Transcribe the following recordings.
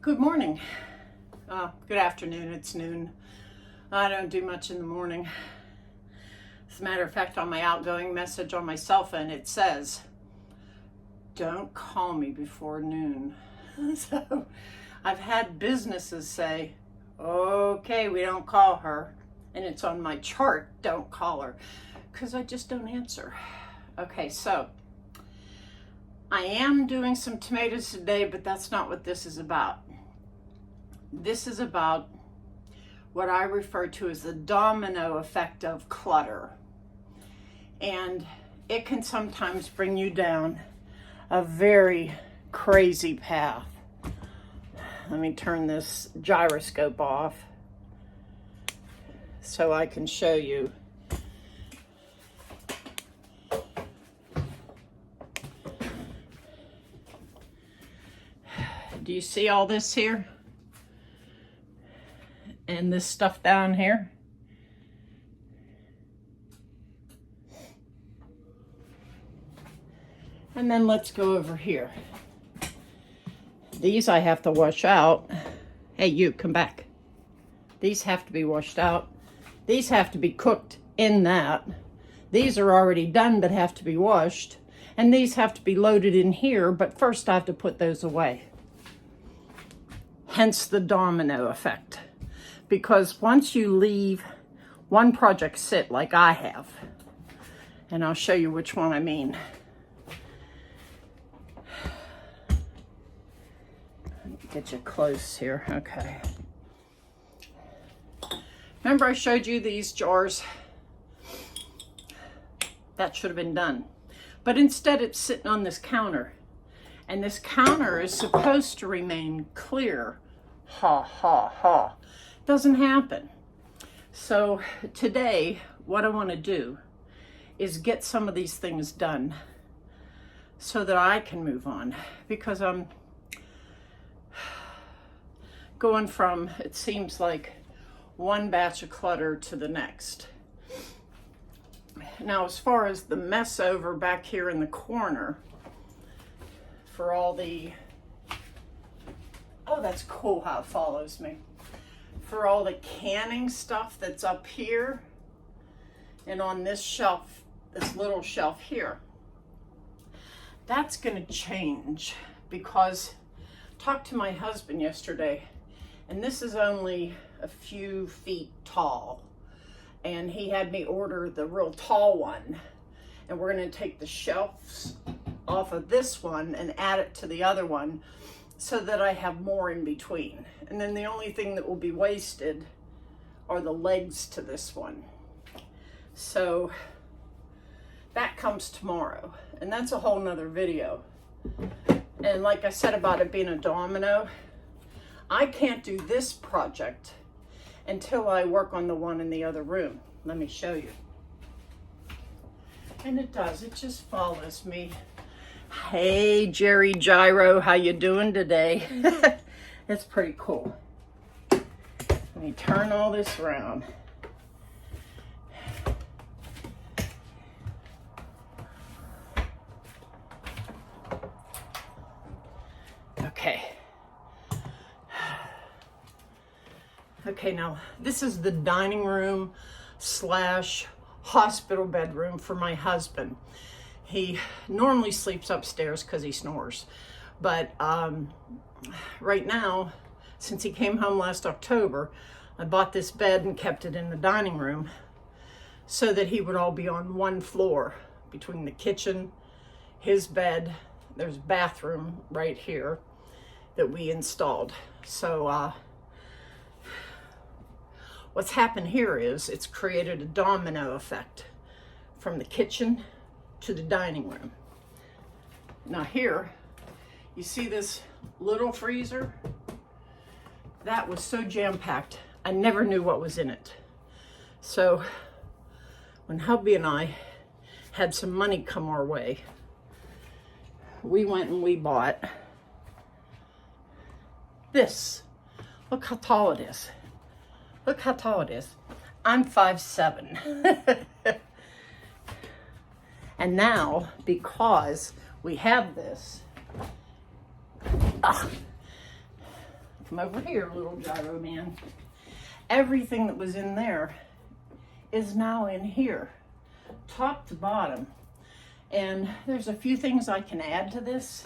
Good morning. Good afternoon. It's noon. I don't do much in the morning. As a matter of fact, on my outgoing message on my cell phone, it says, don't call me before noon. So I've had businesses say, okay, we don't call her. And it's on my chart, don't call her, because I just don't answer. Okay, so I am doing some tomatoes today, but that's not what this is about. This is about what I refer to as the domino effect of clutter. And it can sometimes bring you down a very crazy path. Let me turn this gyroscope off so I can show you. Do you see all this here? And this stuff down here? And then let's go over here. These I have to wash out. Hey, you, come back. These have to be washed out. These have to be cooked in that. These are already done but have to be washed. And these have to be loaded in here, but first I have to put those away. Hence the domino effect. Because once you leave one project sit like I have, and I'll show you which one I mean. Get you close here, okay. Remember I showed you these jars? That should have been done. But instead it's sitting on this counter. And this counter is supposed to remain clear. Ha, ha, ha. Doesn't happen. So today, what I want to do is get some of these things done so that I can move on, because I'm going from, it seems like, one batch of clutter to the next. Now, as far as the mess over back here in the corner for all the, oh, that's cool how it follows me. For all the canning stuff that's up here and on this shelf, this little shelf here, that's going to change, because I talked to my husband yesterday, and this is only a few feet tall, and he had me order the real tall one, and we're going to take the shelves off of this one and add it to the other one, so that I have more in between. And then the only thing that will be wasted are the legs to this one. So that comes tomorrow, and that's a whole nother video. And like I said about it being a domino, I can't do this project until I work on the one in the other room. Let me show you. And it does, it just follows me. Hey, Jerry Gyro, how you doing today? It's pretty cool. Let me turn all this around. Okay. Okay, now this is the dining room slash hospital bedroom for my husband. He normally sleeps upstairs because he snores. But right now, since he came home last October, I bought this bed and kept it in the dining room so that he would all be on one floor between the kitchen, his bed. There's a bathroom right here that we installed. So what's happened here is it's created a domino effect from the kitchen to the dining room. Now here, you see this little freezer? That was so jam-packed, I never knew what was in it. So when hubby and I had some money come our way, we went and we bought this. Look how tall it is. Look how tall it is. I'm 5'7". And now, because we have this, Come over here, little gyro man. Everything that was in there is now in here, top to bottom. And there's a few things I can add to this,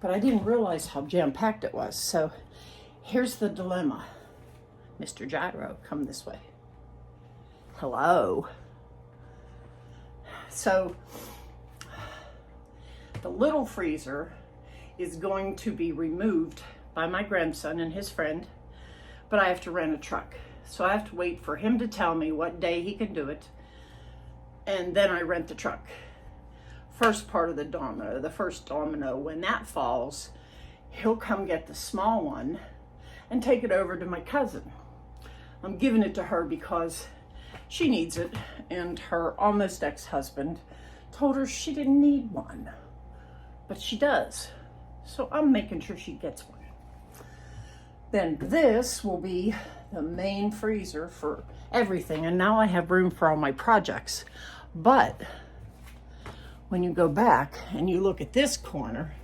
but I didn't realize how jam-packed it was. So here's the dilemma. Mr. Gyro, come this way. Hello. So the little freezer is going to be removed by my grandson and his friend, but I have to rent a truck. So I have to wait for him to tell me what day he can do it, and then I rent the truck. First part of the domino, the first domino, when that falls, he'll come get the small one and take it over to my cousin. I'm giving it to her because she needs it, and her almost ex-husband told her she didn't need one, but she does. So I'm making sure she gets one. Then this will be the main freezer for everything, and now I have room for all my projects. But when you go back and you look at this corner,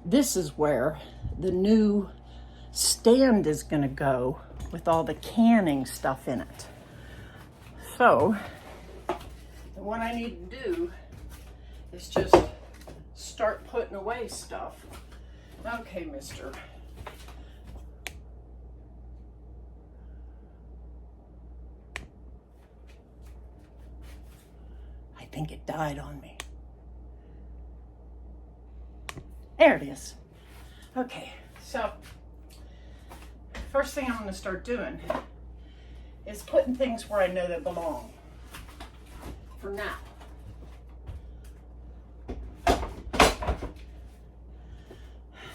this is where the new stand is going to go with all the canning stuff in it. So what I need to do is just start putting away stuff. Okay, mister. I think it died on me. There it is. Okay, so first thing I'm going to start doing is putting things where I know they belong for now.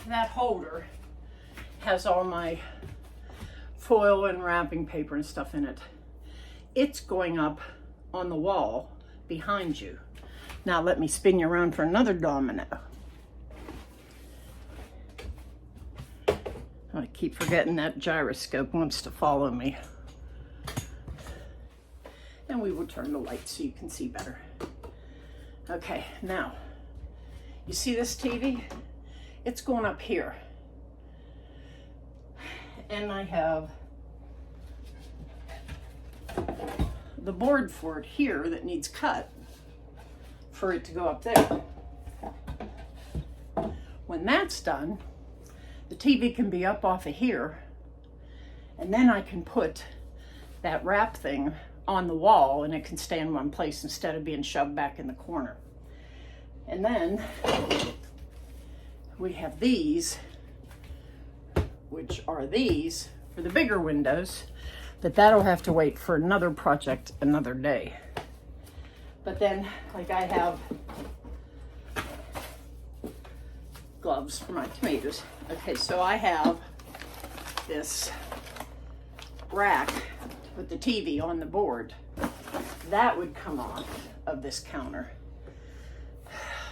That holder has all my foil and wrapping paper and stuff in it. It's going up on the wall behind you. Now let me spin you around for another domino. I keep forgetting that gyroscope wants to follow me. And we will turn the light so you can see better. Okay, now, you see this TV? It's going up here. And I have the board for it here that needs cut for it to go up there. When that's done, the TV can be up off of here, and then I can put that wrap thing on the wall and it can stay in one place instead of being shoved back in the corner. And then we have these, which are these for the bigger windows, but that'll have to wait for another project another day. But then, like, I have gloves for my tomatoes. Okay, so I have this rack to put the TV on the board. That would come off of this counter.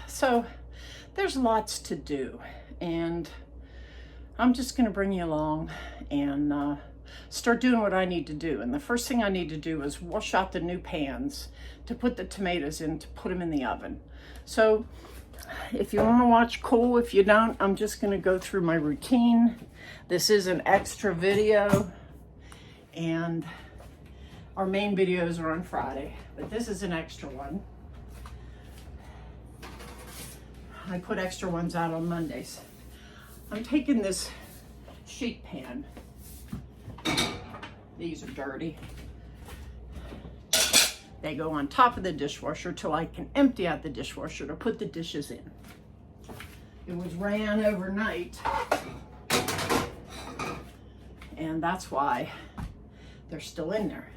So there's lots to do, and I'm just going to bring you along and start doing what I need to do. And the first thing I need to do is wash out the new pans to put the tomatoes in, to put them in the oven. So if you want to watch, cool. If you don't, I'm just going to go through my routine. This is an extra video, and our main videos are on Friday, but this is an extra one. I put extra ones out on Mondays. I'm taking this sheet pan. These are dirty. They go on top of the dishwasher till I can empty out the dishwasher to put the dishes in. It was ran overnight, and that's why they're still in there.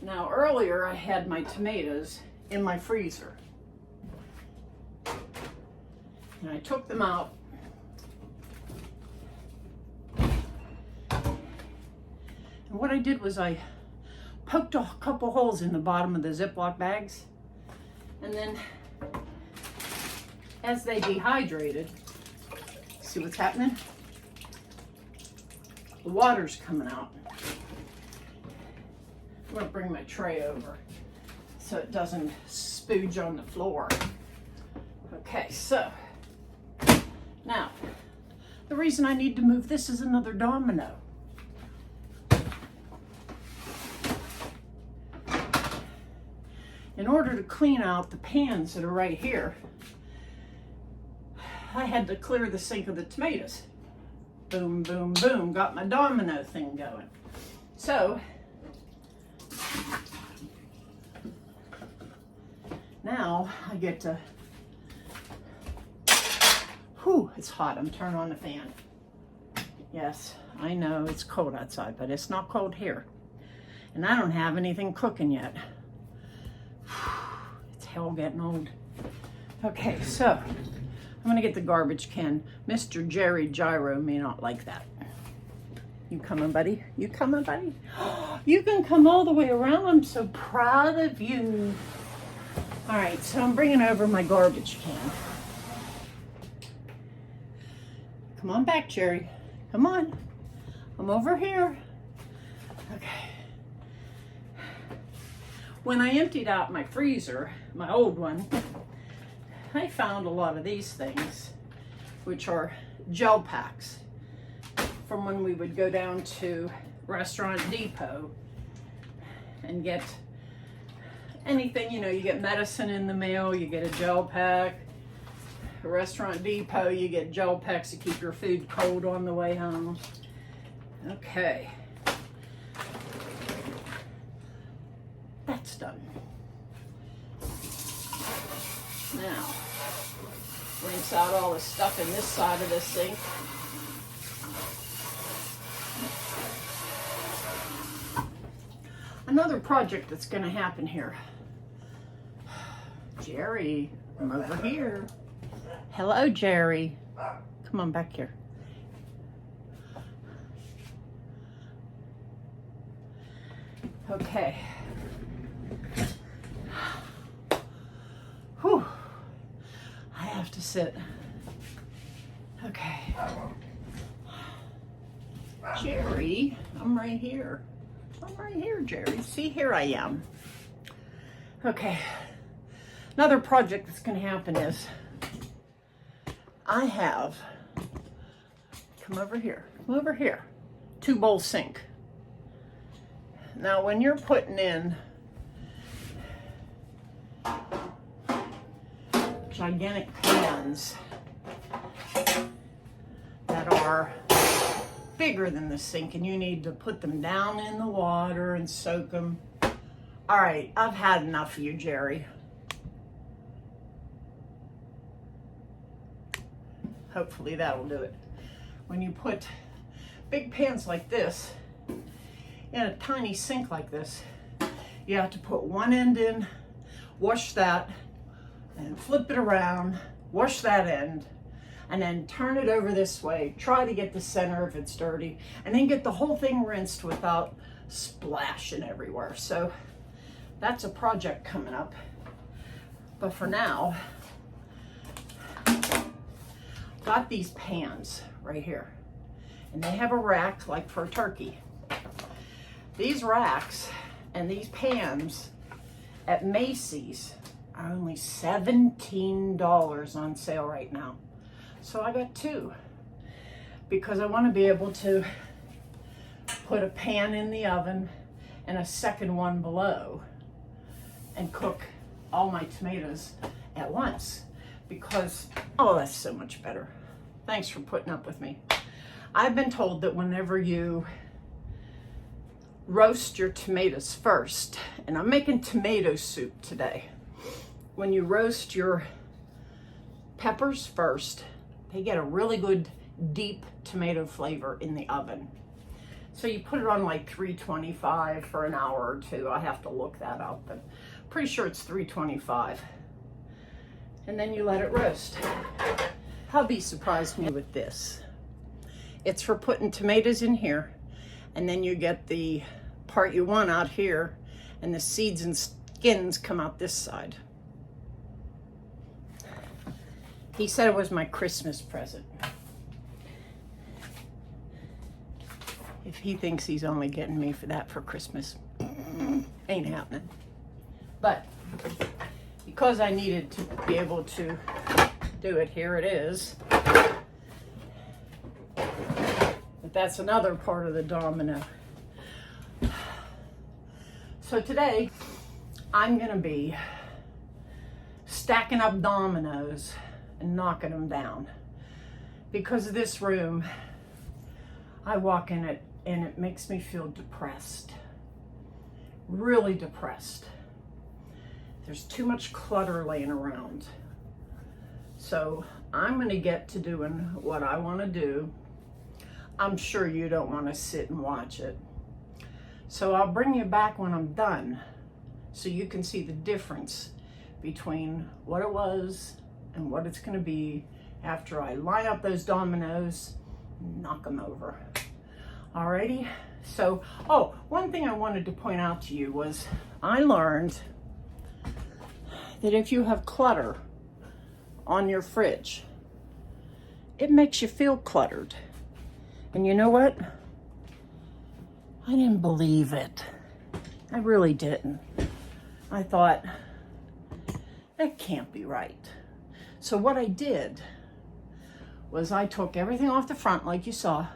Now earlier I had my tomatoes in my freezer, and I took them out. And what I did was I poked a couple holes in the bottom of the Ziploc bags, and then as they dehydrated, see what's happening? The water's coming out. I'm gonna bring my tray over so it doesn't spooge on the floor. Okay, so now The reason I need to move this is another domino. In order to clean out the pans that are right here, I had to clear the sink of the tomatoes. Boom, boom, boom, got my domino thing going. So, now I get to, whew, it's hot, I'm turning on the fan. Yes, I know it's cold outside, but it's not cold here. And I don't have anything cooking yet. It's hell getting old. Okay, so I'm gonna get the garbage can. Mr. Jerry Gyro may not like that. You coming, buddy? You coming, buddy? You can come all the way around. I'm so proud of you. All right, so I'm bringing over my garbage can. Come on back, Jerry. Come on. I'm over here. Okay. When I emptied out my freezer, my old one, I found a lot of these things, which are gel packs from when we would go down to Restaurant Depot and get anything, you know, you get medicine in the mail, you get a gel pack. At Restaurant Depot, you get gel packs to keep your food cold on the way home. Okay. That's done. Now, rinse out all the stuff in this side of the sink. Another project that's going to happen here. Jerry, I'm over here. Hello, Jerry. Come on back here. Okay. Whew. I have to sit. Okay. Jerry, I'm right here. I'm right here, Jerry. See, here I am. Okay. Another project that's going to happen is I have, come over here, 2-bowl sink. Now, when you're putting in gigantic pans that are bigger than the sink and you need to put them down in the water and soak them. All right, I've had enough of you, Jerry. Hopefully that'll do it. When you put big pans like this in a tiny sink like this, you have to put one end in, wash that, and flip it around, wash that end, and then turn it over this way. Try to get the center if it's dirty, and then get the whole thing rinsed without splashing everywhere. So that's a project coming up. But for now, got these pans right here, and they have a rack like for a turkey. These racks and these pans at Macy's are only $17 on sale right now. So I got 2 because I want to be able to put a pan in the oven and a second one below and cook all my tomatoes at once because, oh, that's so much better. Thanks for putting up with me. I've been told that whenever you roast your tomatoes first, and I'm making tomato soup today. When you roast your peppers first, they get a really good deep tomato flavor in the oven. So you put it on like 325 for an hour or 2. I have to look that up, but pretty sure it's 325. And then you let it roast. Hubby surprised me with this. It's for putting tomatoes in here, and then you get the part you want out here, and the seeds and skins come out this side. He said it was my Christmas present. If he thinks he's only getting me for that for Christmas, ain't happening. But because I needed to be able to do it, here it is. But that's another part of the domino. So today, I'm gonna be stacking up dominoes and knocking them down. Because this room, I walk in it and it makes me feel depressed. Really depressed. There's too much clutter laying around. So I'm gonna get to doing what I wanna do. I'm sure you don't wanna sit and watch it. So I'll bring you back when I'm done so you can see the difference between what it was and what it's gonna be after I line up those dominoes and knock them over. Alrighty, so, oh, one thing I wanted to point out to you was I learned that if you have clutter on your fridge, it makes you feel cluttered. And you know what? I didn't believe it. I really didn't. I thought, that can't be right. So what I did was I took everything off the front like you saw.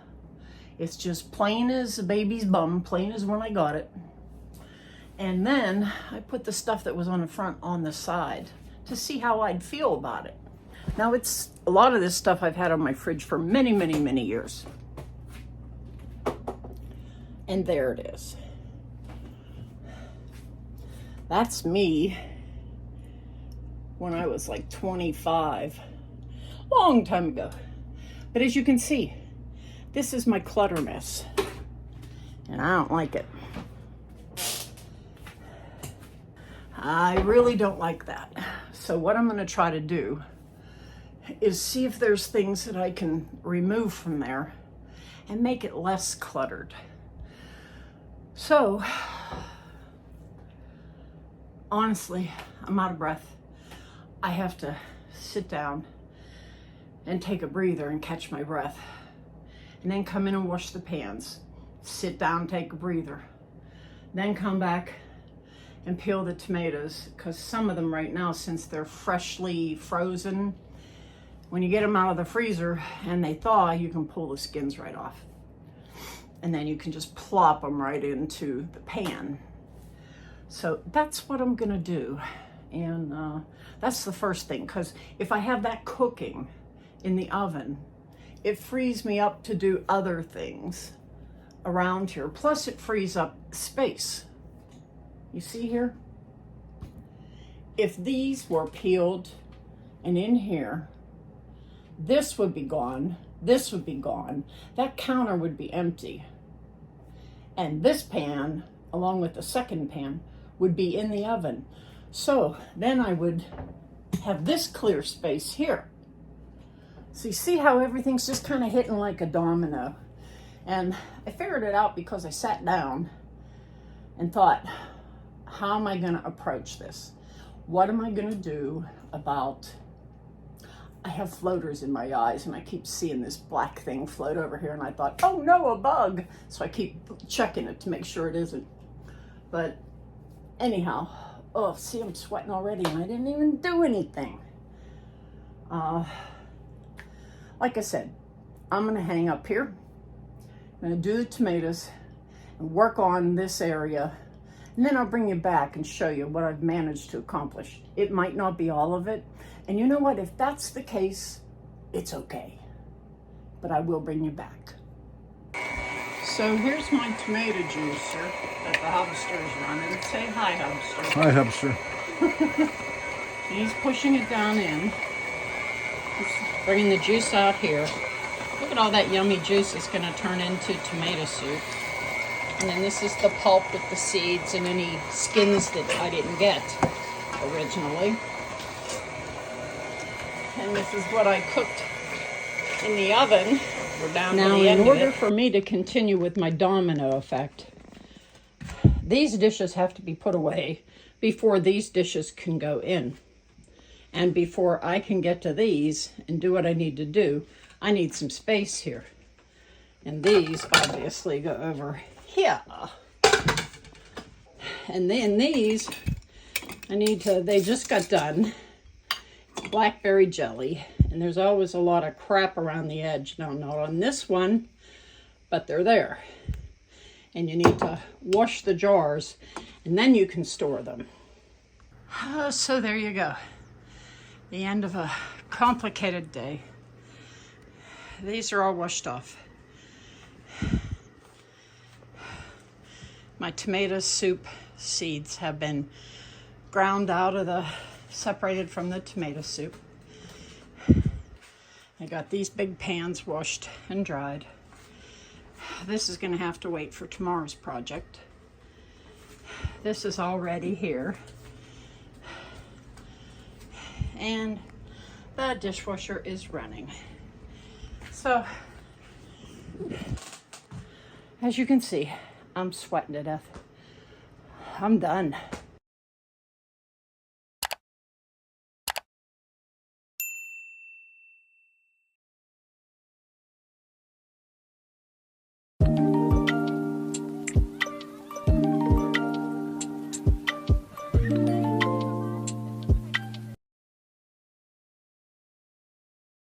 It's just plain as a baby's bum, plain as when I got it. And then I put the stuff that was on the front on the side to see how I'd feel about it. Now it's a lot of this stuff I've had on my fridge for many, many, many years. And there it is. That's me when I was like 25, long time ago. But as you can see, this is my clutter mess, and I don't like it. I really don't like that. So what I'm gonna try to do is see if there's things that I can remove from there and make it less cluttered. So, honestly, I'm out of breath. I have to sit down and take a breather and catch my breath. And then come in and wash the pans. Sit down, take a breather. Then come back and peel the tomatoes, because some of them right now, since they're freshly frozen, when you get them out of the freezer and they thaw, you can pull the skins right off. And then you can just plop them right into the pan. So that's what I'm gonna do. And that's the first thing, because if I have that cooking in the oven, it frees me up to do other things around here. Plus it frees up space. You see here? If these were peeled and in here, this would be gone, this would be gone, that counter would be empty. And this pan, along with the second pan, would be in the oven. So then I would have this clear space here. So you see how everything's just kind of hitting like a domino. And I figured it out because I sat down and thought, how am I gonna approach this? What am I gonna do about, I have floaters in my eyes and I keep seeing this black thing float over here, and I thought, oh no, a bug. So I keep checking it to make sure it isn't. But anyhow, oh, see, I'm sweating already and I didn't even do anything. Like I said, I'm gonna hang up here. I'm gonna do the tomatoes and work on this area. And then I'll bring you back and show you what I've managed to accomplish. It might not be all of it. And you know what? If that's the case, it's okay. But I will bring you back. So here's my tomato juicer that the hamster is running. Say hi, hamster. Hi, hamster. He's pushing it down in. He's bringing the juice out here. Look at all that yummy juice it's going to turn into tomato soup. And then this is the pulp with the seeds and any skins that I didn't get originally. And this is what I cooked in the oven. We're down now to the end of it. In order for me to continue with my domino effect, these dishes have to be put away before these dishes can go in. And before I can get to these and do what I need to do, I need some space here. And these obviously go over here. And then these, they just got done. It's blackberry jelly. And there's always a lot of crap around the edge. No, not on this one. but they're there. And you need to wash the jars, and then you can store them. So there you go. The end of a complicated day. These are all washed off. My tomato soup seeds have been ground out of separated from the tomato soup. I got these big pans washed and dried. This is going to have to wait for tomorrow's project. This is already here. And the dishwasher is running. So, as you can see, I'm sweating to death. I'm done.